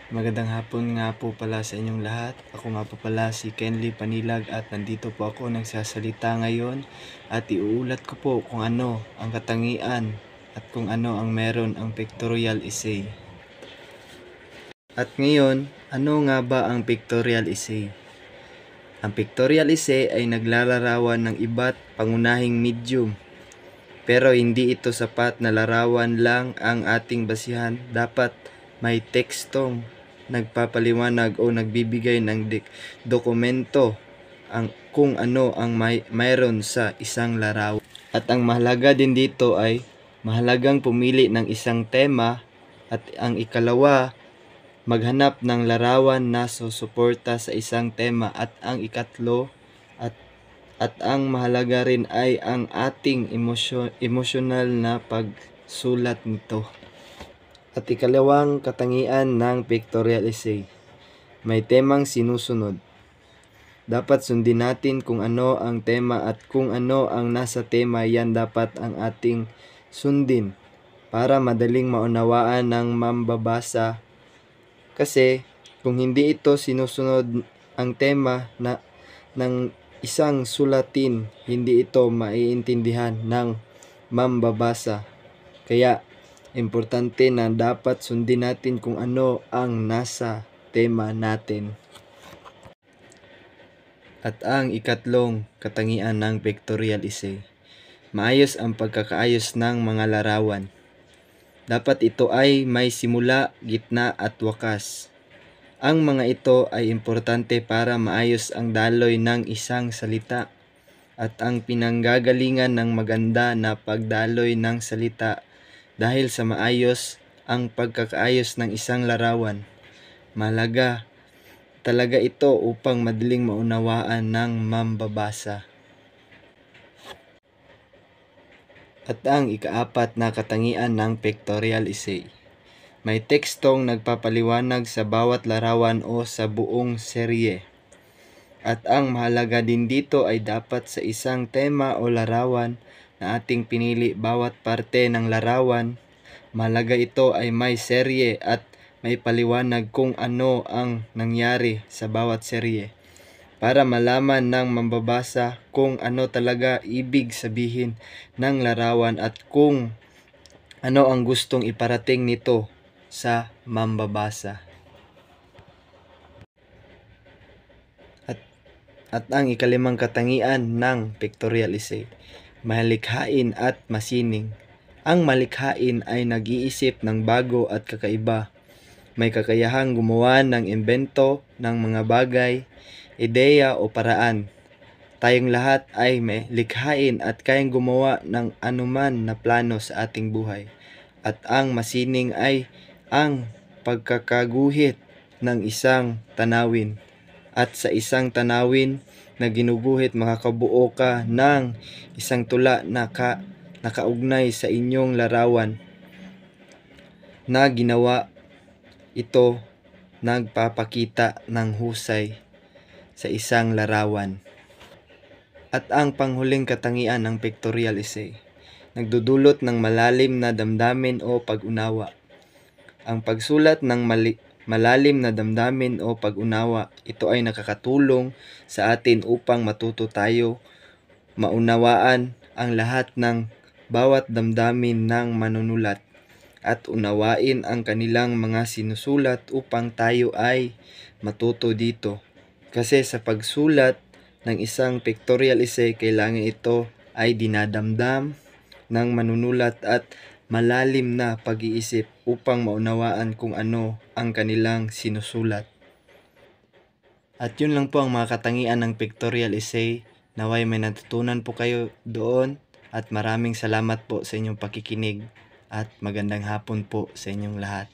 Magandang hapon nga po pala sa inyong lahat. Ako nga po pala si Kenly Panilag at nandito po ako nagsasalita ngayon at iuulat ko po kung ano ang katangian at kung ano ang meron ang pictorial essay. At ngayon, ano nga ba ang pictorial essay? Ang pictorial essay ay naglalarawan ng iba't pangunahing medium. Pero hindi ito sapat na larawan lang ang ating basihan. Dapat may tekstong nagpapaliwanag o nagbibigay ng dokumento kung ano ang mayroon sa isang larawan. At ang mahalaga din dito ay mahalagang pumili ng isang tema at ang ikalawa, maghanap ng larawan na susuporta sa isang tema at ang ikatlo at ang mahalaga rin ay ang ating emosyonal na pagsulat nito. At ikalawang katangian ng pictorial essay, may temang sinusunod. Dapat sundin natin kung ano ang tema at kung ano ang nasa tema, yan dapat ang ating sundin para madaling maunawaan ng mambabasa. Kasi kung hindi ito sinusunod ang tema ng isang sulatin, hindi ito maiintindihan ng mambabasa. Kaya importante na dapat sundin natin kung ano ang nasa tema natin. At ang ikatlong katangian ng pictorial essay, maayos ang pagkakaayos ng mga larawan. Dapat ito ay may simula, gitna at wakas. Ang mga ito ay importante para maayos ang daloy ng isang salita at ang pinanggagalingan ng maganda na pagdaloy ng salita dahil sa maayos ang pagkakaayos ng isang larawan. Mahalaga talaga ito upang madaling maunawaan ng mambabasa. At ang ikaapat na katangian ng pictorial essay, may tekstong nagpapaliwanag sa bawat larawan o sa buong serye. At ang mahalaga din dito ay dapat sa isang tema o larawan na ating pinili, bawat parte ng larawan, mahalaga ito ay may serye at may paliwanag kung ano ang nangyari sa bawat serye para malaman ng mambabasa kung ano talaga ibig sabihin ng larawan at kung ano ang gustong iparating nito sa mambabasa. At ang ikalimang katangian ng pictorial essay, malikhain at masining. Ang malikhain ay nag-iisip ng bago at kakaiba. May kakayahang gumawa ng imbento ng mga bagay, ideya o paraan. Tayong lahat ay may likhain at kayang gumawa ng anuman na plano sa ating buhay. At ang masining ay ang pagkakaguhit ng isang tanawin. At sa isang tanawin na ginuguhit, makakabuo ka ng isang tula na nakaugnay sa inyong larawan na ginawa. Ito nagpapakita ng husay sa isang larawan. At ang panghuling katangian ng pictorial essay, nagdudulot ng malalim na damdamin o pag-unawa. Ang pagsulat ng malalim na damdamin o pag-unawa, ito ay nakakatulong sa atin upang matuto tayo maunawaan ang lahat ng bawat damdamin ng manunulat at unawain ang kanilang mga sinusulat upang tayo ay matuto dito. Kasi sa pagsulat ng isang pictorial essay, kailangan ito ay dinadamdam ng manunulat at malalim na pag-iisip upang maunawaan kung ano ang kanilang sinusulat. At yun lang po ang mga katangian ng pictorial essay. Naway may natutunan po kayo doon at maraming salamat po sa inyong pakikinig at magandang hapon po sa inyong lahat.